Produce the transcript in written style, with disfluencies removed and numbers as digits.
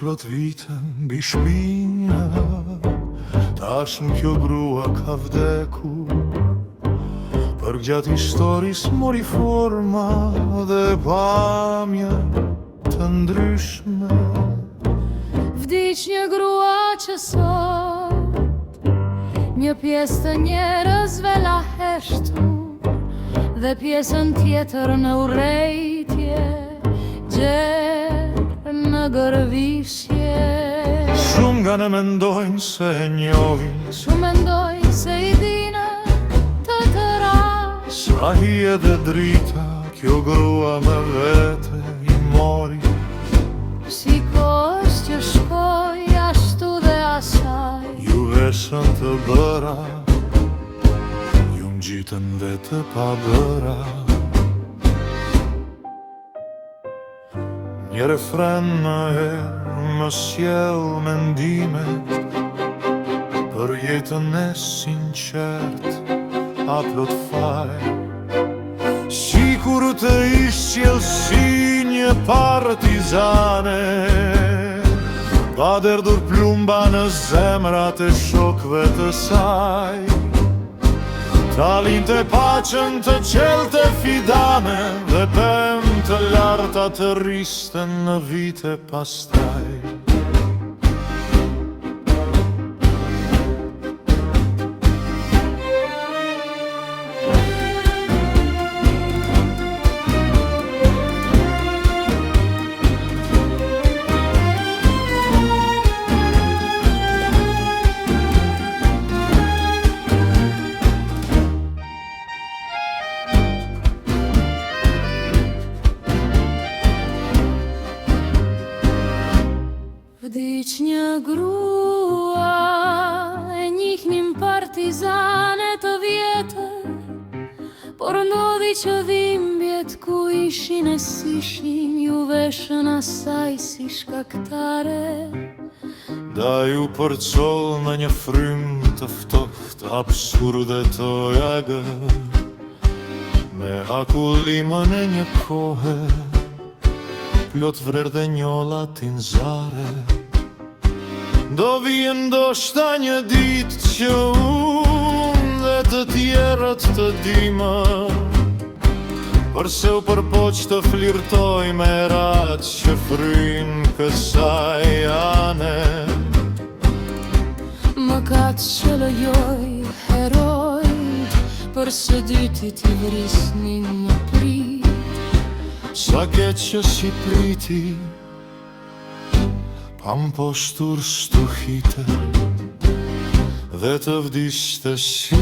plot vite mbi shpina, tashmë kjo grua ka vdeku. Për gjatë historis mori forma dhe pamje të ndryshme. Vdiq një grua që sot një pjesë të njerëzve la heshtu, dhe pjesën tjetër në urrejtje gjerë në gërvisje. Shumë nga ne mendojnë se e njohin, Shumë mendojnë se i dine të tëra. sa hije dhe drita kjo grua me vete i mori. Si kohës që shkoj ashtu dhe asaj, Ju veshën të bëra, ju m'gjitën dhe të pa bëra. Një refren në herë më sjell mendime për jetën e sinqert a plot faj. Sikur të ishqjell si një partizane, pa derdur plumba në zemrat e shokve të saj. Ta linte paqen të qelte fidane, dhe pem të larta të risten në vite pastaj. Vdiq një grua, e njihnin partizane të vjetër, por ndodhi që dhimbjet ku ishin e sishin, ju veshën asaj si shkaktare. Da ju përcoll në një frym të ftoft, absurde të jagër, me akullimën e një kohe, plot vrer dhe njolla tinzare. Do vjen ndoshta një ditë që unë dhe të tjerët të dimë, përse u përpoq të flirtoj me ratë që fryn kësaj ane. Më katë që lëjoj herojt, për së dyti t'i vrisnin në prit. Sa keq që si priti, pa m'poshtur stuhite, dhe të vdishte si